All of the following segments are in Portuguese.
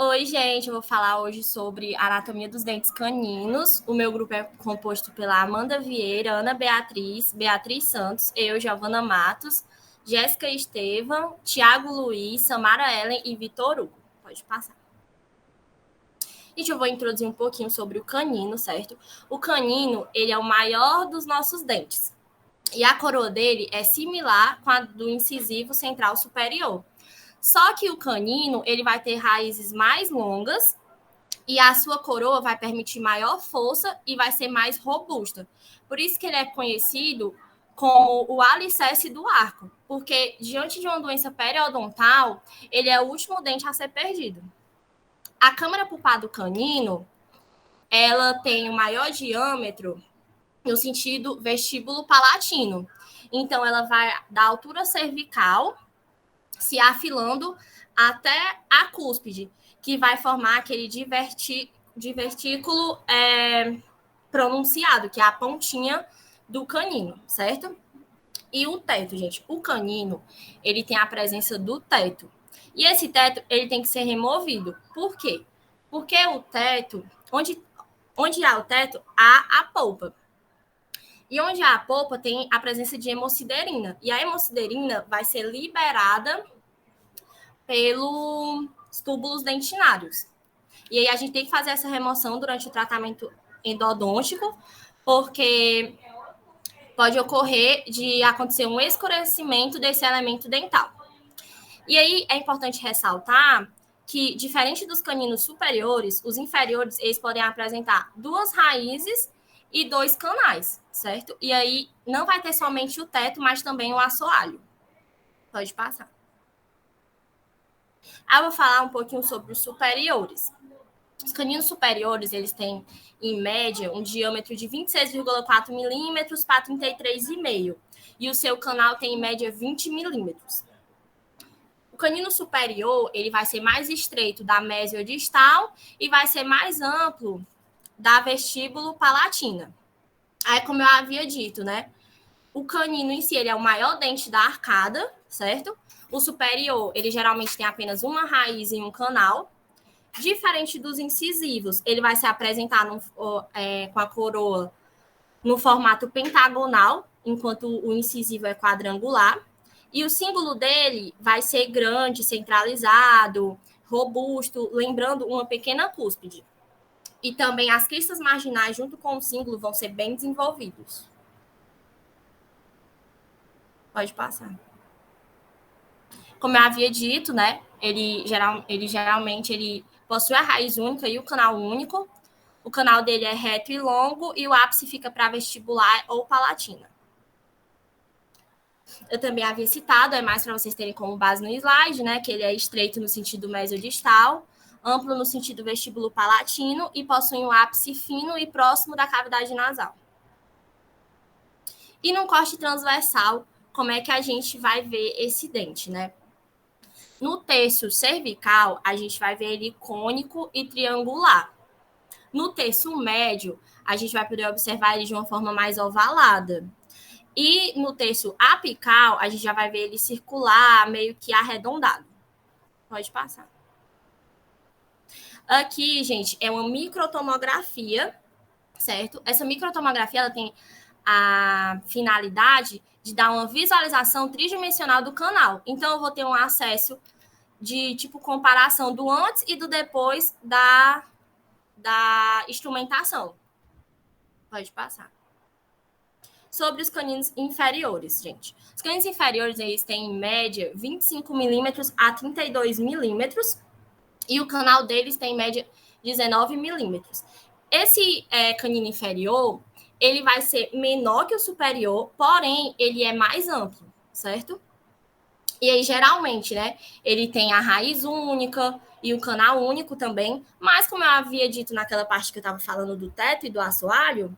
Oi, gente, eu vou falar hoje sobre a anatomia dos dentes caninos. O meu grupo é composto pela Amanda Vieira, Ana Beatriz, Beatriz Santos, eu, Giovana Matos, Jéssica Estevam, Tiago Luiz, Samara Ellen e Vitor Hugo. Pode passar. Gente, eu vou introduzir um pouquinho sobre o canino, certo? O canino, ele é o maior dos nossos dentes. E a coroa dele é similar com a do incisivo central superior. Só que o canino, ele vai ter raízes mais longas e a sua coroa vai permitir maior força e vai ser mais robusta. Por isso que ele é conhecido como o alicerce do arco, porque diante de uma doença periodontal, ele é o último dente a ser perdido. A câmara pulpar do canino, ela tem o maior diâmetro no sentido vestíbulo palatino. Então, ela vai da altura cervical, se afilando até a cúspide, que vai formar aquele divertículo pronunciado, que é a pontinha do canino, certo? E o teto, gente. O canino, ele tem a presença do teto. E esse teto, ele tem que ser removido. Por quê? Porque o teto, onde há o teto, há a polpa. E onde há a polpa, tem a presença de hemociderina. E a hemociderina vai ser liberada pelos túbulos dentinários. E aí a gente tem que fazer essa remoção durante o tratamento endodôntico, porque pode ocorrer de acontecer um escurecimento desse elemento dental. E aí é importante ressaltar que, diferente dos caninos superiores, os inferiores eles podem apresentar duas raízes e dois canais, certo? E aí não vai ter somente o teto, mas também o assoalho. Pode passar. Aí eu vou falar um pouquinho sobre os superiores. Os caninos superiores, eles têm, em média, um diâmetro de 26,4 milímetros para 33,5. E o seu canal tem, em média, 20 milímetros. O canino superior, ele vai ser mais estreito da mesiodistal e vai ser mais amplo da vestíbulo palatina. Aí, como eu havia dito, né? O canino em si, ele é o maior dente da arcada, certo? O superior, ele geralmente tem apenas uma raiz e um canal. Diferente dos incisivos, ele vai se apresentar com a coroa no formato pentagonal, enquanto o incisivo é quadrangular. E o símbolo dele vai ser grande, centralizado, robusto, lembrando uma pequena cúspide. E também as cristas marginais, junto com o símbolo, vão ser bem desenvolvidos. Pode passar. Como eu havia dito, né? Ele geralmente possui a raiz única e o canal único. O canal dele é reto e longo e o ápice fica para vestibular ou palatina. Eu também havia citado, é mais para vocês terem como base no slide, né? Que ele é estreito no sentido mesiodistal, amplo no sentido vestíbulo palatino e possui um ápice fino e próximo da cavidade nasal. E no corte transversal, como é que a gente vai ver esse dente, né? No terço cervical, a gente vai ver ele cônico e triangular. No terço médio, a gente vai poder observar ele de uma forma mais ovalada. E no terço apical, a gente já vai ver ele circular, meio que arredondado. Pode passar. Aqui, gente, é uma microtomografia, certo? Essa microtomografia ela tem a finalidade de dar uma visualização tridimensional do canal. Então, eu vou ter um acesso de tipo comparação do antes e do depois da instrumentação. Pode passar. Sobre os caninos inferiores, gente. Os caninos inferiores, eles têm, em média, 25 milímetros a 32 milímetros, e o canal deles tem, em média, 19 milímetros. Esse canino inferior, ele vai ser menor que o superior, porém, ele é mais amplo, certo? E aí, geralmente, né, ele tem a raiz única e o canal único também, mas como eu havia dito naquela parte que eu estava falando do teto e do assoalho,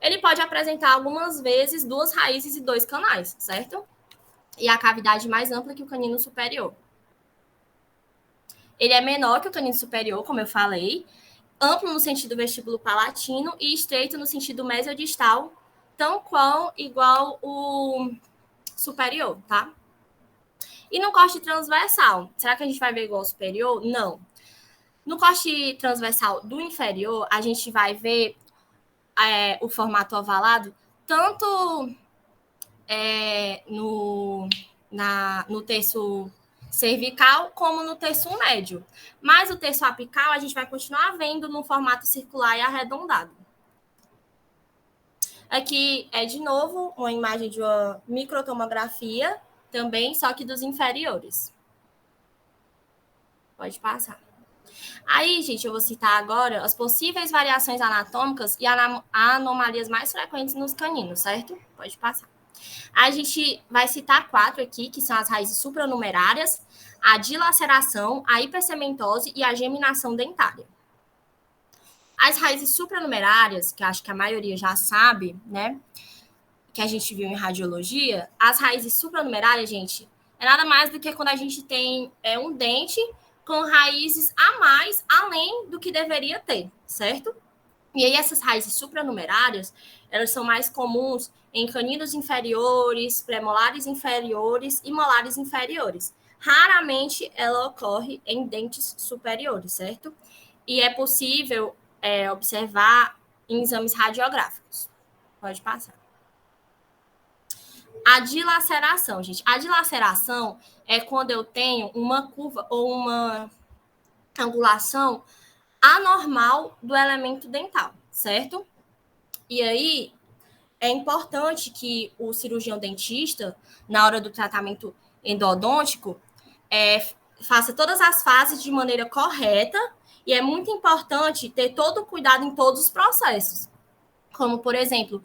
ele pode apresentar algumas vezes duas raízes e dois canais, certo? E a cavidade mais ampla que o canino superior. Ele é menor que o canino superior, como eu falei, amplo no sentido vestíbulo palatino e estreito no sentido mesiodistal, tão qual igual o superior, tá? E no corte transversal, será que a gente vai ver igual ao superior? Não. No corte transversal do inferior, a gente vai ver o formato ovalado, tanto no terço cervical como no terço médio. Mas o terço apical a gente vai continuar vendo no formato circular e arredondado. Aqui é, de novo, uma imagem de uma microtomografia também, só que dos inferiores. Pode passar. Aí, gente, eu vou citar agora as possíveis variações anatômicas e anomalias mais frequentes nos caninos, certo? Pode passar. A gente vai citar 4 aqui, que são as raízes supranumerárias, a dilaceração, a hipersementose e a geminação dentária. As raízes supranumerárias, que acho que a maioria já sabe, né, que a gente viu em radiologia, as raízes supranumerárias, gente, é nada mais do que quando a gente tem um dente com raízes a mais, além do que deveria ter, certo? E aí essas raízes supranumerárias, elas são mais comuns em caninos inferiores, premolares inferiores e molares inferiores. Raramente ela ocorre em dentes superiores, certo? E é possível observar em exames radiográficos. Pode passar. A dilaceração, gente. A dilaceração é quando eu tenho uma curva ou uma angulação anormal do elemento dental, certo? E aí é importante que o cirurgião dentista, na hora do tratamento endodôntico, faça todas as fases de maneira correta, e é muito importante ter todo o cuidado em todos os processos. Como, por exemplo,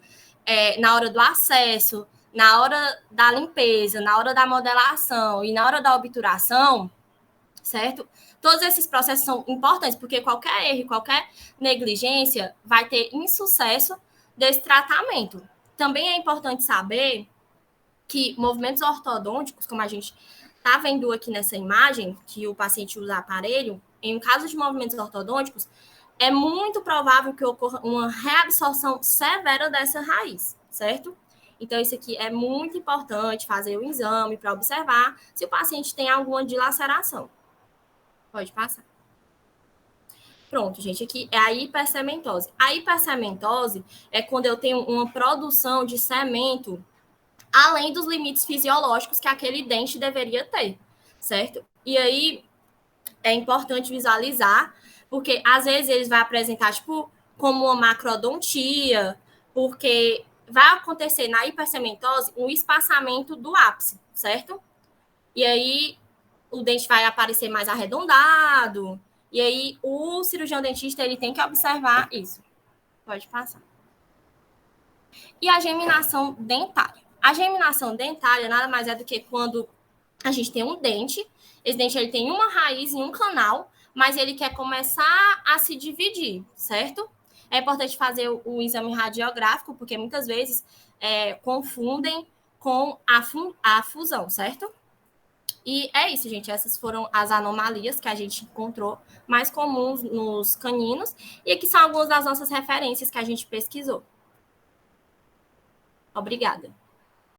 na hora do acesso, na hora da limpeza, na hora da modelação e na hora da obturação, certo? Todos esses processos são importantes, porque qualquer erro, qualquer negligência vai ter insucesso desse tratamento. Também é importante saber que movimentos ortodônticos, como a gente está vendo aqui nessa imagem, que o paciente usa aparelho, em caso de movimentos ortodônticos, é muito provável que ocorra uma reabsorção severa dessa raiz, certo? Então, isso aqui é muito importante fazer o exame para observar se o paciente tem alguma dilaceração. Pode passar. Pronto, gente, aqui é a hipersementose. A hipersementose é quando eu tenho uma produção de cemento além dos limites fisiológicos que aquele dente deveria ter, certo? E aí é importante visualizar, porque às vezes eles vão apresentar, tipo, como uma macrodontia, porque vai acontecer na hipersementose um espaçamento do ápice, certo? E aí o dente vai aparecer mais arredondado, e aí o cirurgião dentista ele tem que observar isso. Pode passar. E a geminação dentária. A geminação dentária nada mais é do que quando a gente tem um dente, esse dente ele tem uma raiz e um canal, mas ele quer começar a se dividir, certo? É importante fazer o exame radiográfico, porque muitas vezes confundem com a fusão, certo? E é isso, gente. Essas foram as anomalias que a gente encontrou mais comuns nos caninos. E aqui são algumas das nossas referências que a gente pesquisou. Obrigada.